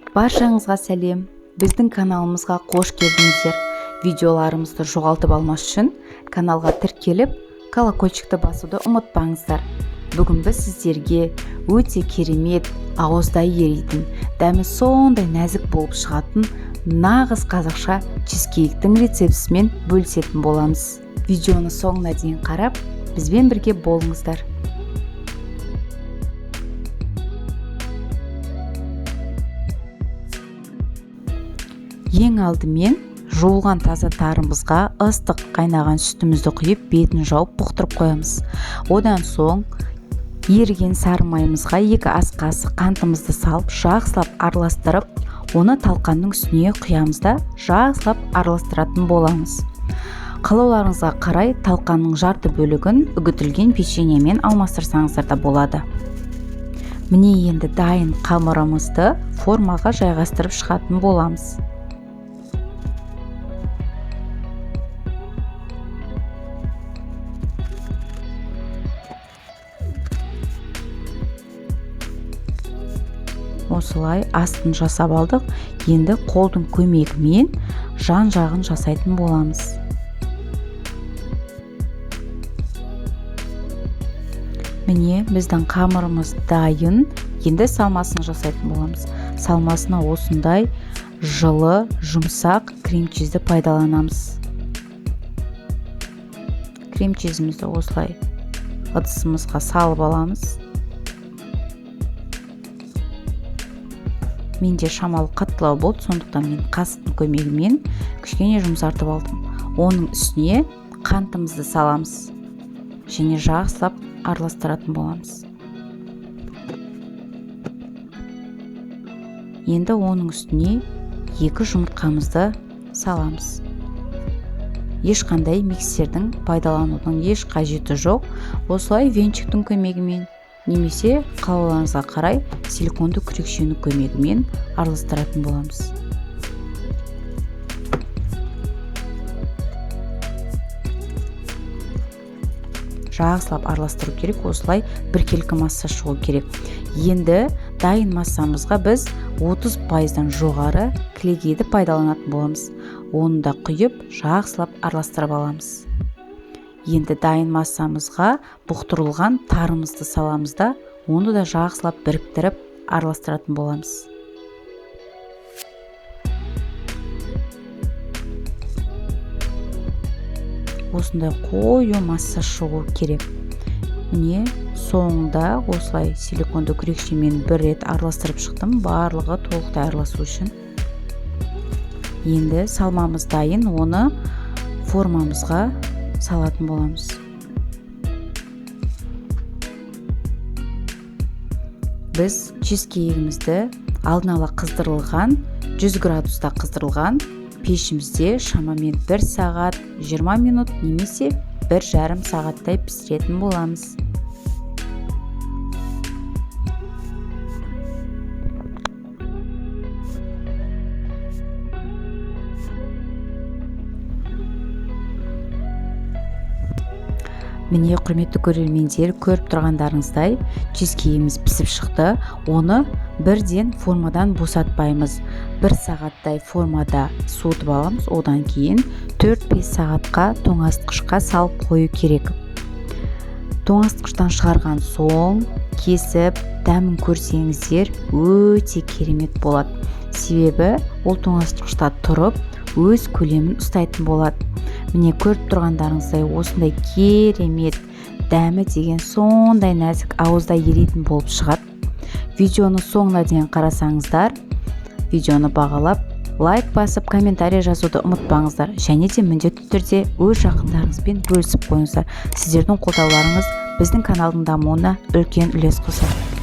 Баршаңызға сәлем. Біздің каналымызға қош келдіңіздер. Видеоларымызды жоғалтып алмас үшін каналға тіркеліп, колокольчикті басуды ұмытпаңыздар. Бүгін біз сіздерге өте керемет, ауыздай еритін, дәмі сондай нәзік болып шығатын нағыз қазақша чизкейктің рецептісімен бөлісетін боламыз. Видеоны соңына дейін қарап, бізбен бірге болыңыздар. Ең алдымен жуылған таза тарымызға ыстық қайнаған сүтімізді құйып, бетін жауып бұқтырып қоямыз. Одан соң еріген сары майымызға 2 ас қасық қантымызды салып, жақсылап араластырып, оны талқанның үстіне құямыз да жақсылап араластыратын боламыз. Қалауларыңызға қарай талқанның жарты бөлігін үгітілген печеньемен алмастырсаңыздар да болады. Міне енді дайын қамырымызды формаға жайғастырып шығатын боламыз. Осылай астын жасап алдық. Енді қолдың көмегімен жан жағын жасайтын боламыз. Міне біздің қамырымыз дайын. Енді салмасын жасайтын боламыз. Салмасына осындай жылы, жұмсақ крем-чизді пайдаланамыз. Крем-чизімізді осылай ыдысымызға салып аламыз. Менде шамалы қаттылау болды, сондықтан мен қасықтың көмегімен кішкене жұмсартып алдым. Оның үстіне қантымызды саламыз және жақсылап араластыратын боламыз. Енді оның үстіне 2 жұмыртқамызды саламыз. Ешқандай миксердің пайдаланудың еш қажеті жоқ. Осылай венчиктің көмегімен немесе қалауларыңызға қарай силиконды күрекшенің көмегімен араластыратын боламыз. Жақсылап араластыру керек, осылай біркелкі масса шығу керек. Енді дайын массамызға біз 30%-дан жоғары кілегейді пайдаланатын боламыз. Оны да құйып, жақсылап араластырып аламыз. Енді дайын массамызға бұқтырылған тарымызды саламыз да, оны да жақсылап біріктіріп араластыратын боламыз. Осындай қою масса шығу керек. Міне соңында осылай силиконды күрекшемен бір рет араластырып шықтым, барлығы толықтай араласу үшін. Енді салмамыз дайын, оны формамызға салатын боламыз. Біз чизкейгімізді алдын ала қыздырылған, 100 градуста қыздырылған пешімізде шамамен 1 сағат 20 минут немесе 1,5 сағаттай пісіретін боламыз. Міне құрметті көрермендер, көріп тұрғандарыңыздай чизкейгіміз пісіп шықты. Оны бірден формадан босатпаймыз. 1 сағаттай формада суытып аламыз. Одан кейін 4-5 сағатқа тоңазытқышқа салып қою керек. Тоңазытқыштан шығарған соң кесіп, дәмін көрсеңіздер өте керемет болады. Себебі ол тоңазытқышта тұрып, өз көлемін ұстайтын болады. Міне көріп тұрғандарыңыздай осындай керемет, дәмі деген сондай нәзік, ауыздай еритін болып шығады. Видеоны соңына дейін қарасаңыздар, видеоны бағалап, лайк басып, комментарий жазуды ұмытпаңыздар. Және де міндетті түрде өз жақындарыңызбен бөлісіп қойыңыздар. Сіздердің қолдауларыңыз біздің каналдың дамуына үлкен үлес қосады.